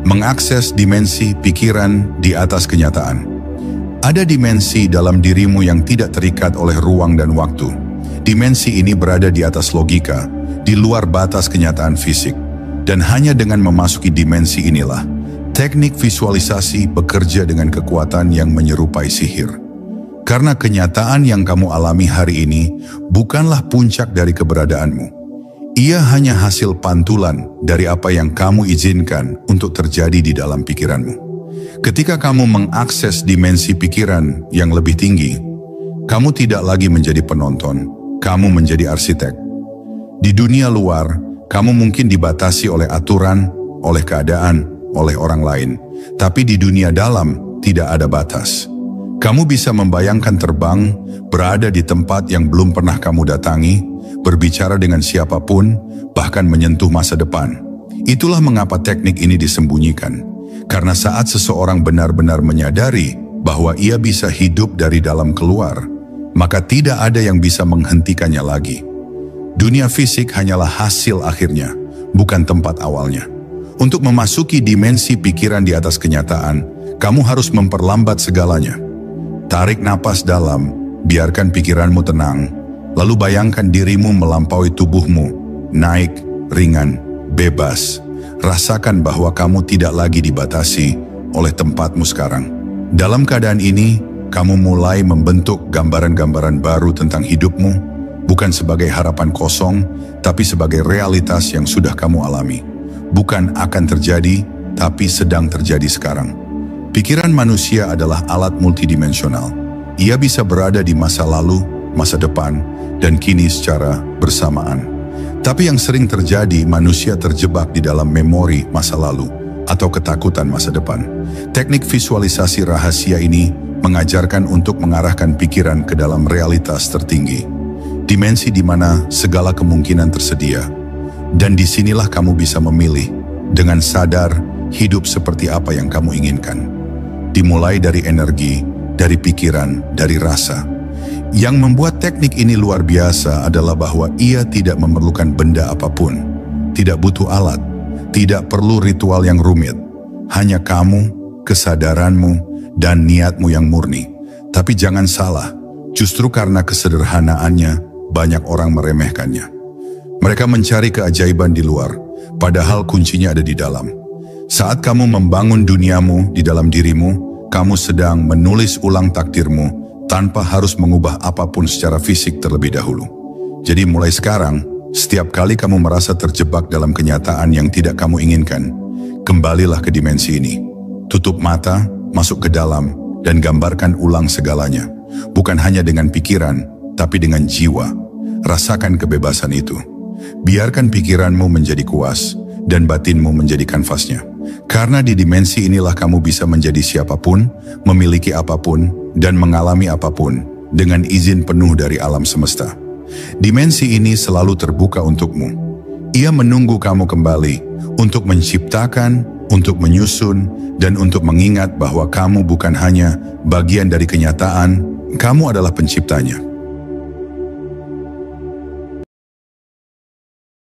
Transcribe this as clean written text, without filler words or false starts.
Mengakses dimensi pikiran di atas kenyataan. Ada dimensi dalam dirimu yang tidak terikat oleh ruang dan waktu. Dimensi ini berada di atas logika, di luar batas kenyataan fisik. Dan hanya dengan memasuki dimensi inilah, teknik visualisasi bekerja dengan kekuatan yang menyerupai sihir. Karena kenyataan yang kamu alami hari ini bukanlah puncak dari keberadaanmu. Ia hanya hasil pantulan dari apa yang kamu izinkan untuk terjadi di dalam pikiranmu. Ketika kamu mengakses dimensi pikiran yang lebih tinggi, kamu tidak lagi menjadi penonton, kamu menjadi arsitek. Di dunia luar, kamu mungkin dibatasi oleh aturan, oleh keadaan, oleh orang lain. Tapi di dunia dalam, tidak ada batas. Kamu bisa membayangkan terbang, berada di tempat yang belum pernah kamu datangi, berbicara dengan siapapun, bahkan menyentuh masa depan. Itulah mengapa teknik ini disembunyikan. Karena saat seseorang benar-benar menyadari bahwa ia bisa hidup dari dalam keluar, maka tidak ada yang bisa menghentikannya lagi. Dunia fisik hanyalah hasil akhirnya, bukan tempat awalnya. Untuk memasuki dimensi pikiran di atas kenyataan, kamu harus memperlambat segalanya. Tarik napas dalam, biarkan pikiranmu tenang, lalu bayangkan dirimu melampaui tubuhmu, naik, ringan, bebas. Rasakan bahwa kamu tidak lagi dibatasi oleh tempatmu sekarang. Dalam keadaan ini, kamu mulai membentuk gambaran-gambaran baru tentang hidupmu, bukan sebagai harapan kosong, tapi sebagai realitas yang sudah kamu alami. Bukan akan terjadi, tapi sedang terjadi sekarang. Pikiran manusia adalah alat multidimensional. Ia bisa berada di masa lalu, masa depan, dan kini secara bersamaan. Tapi yang sering terjadi, manusia terjebak di dalam memori masa lalu atau ketakutan masa depan. Teknik visualisasi rahasia ini mengajarkan untuk mengarahkan pikiran ke dalam realitas tertinggi. Dimensi di mana segala kemungkinan tersedia. Dan disinilah kamu bisa memilih dengan sadar hidup seperti apa yang kamu inginkan. Dimulai dari energi, dari pikiran, dari rasa. Yang membuat teknik ini luar biasa adalah bahwa ia tidak memerlukan benda apapun, tidak butuh alat, tidak perlu ritual yang rumit. Hanya kamu, kesadaranmu, dan niatmu yang murni. Tapi jangan salah, justru karena kesederhanaannya, banyak orang meremehkannya. Mereka mencari keajaiban di luar, padahal kuncinya ada di dalam. Saat kamu membangun duniamu di dalam dirimu, kamu sedang menulis ulang takdirmu, tanpa harus mengubah apapun secara fisik terlebih dahulu. Jadi mulai sekarang, setiap kali kamu merasa terjebak dalam kenyataan yang tidak kamu inginkan, kembalilah ke dimensi ini. Tutup mata, masuk ke dalam, dan gambarkan ulang segalanya. Bukan hanya dengan pikiran, tapi dengan jiwa. Rasakan kebebasan itu. Biarkan pikiranmu menjadi kuas, dan batinmu menjadi kanvasnya. Karena di dimensi inilah kamu bisa menjadi siapapun, memiliki apapun, dan mengalami apapun dengan izin penuh dari alam semesta. Dimensi ini selalu terbuka untukmu. Ia menunggu kamu kembali untuk menciptakan, untuk menyusun, dan untuk mengingat bahwa kamu bukan hanya bagian dari kenyataan, kamu adalah penciptanya.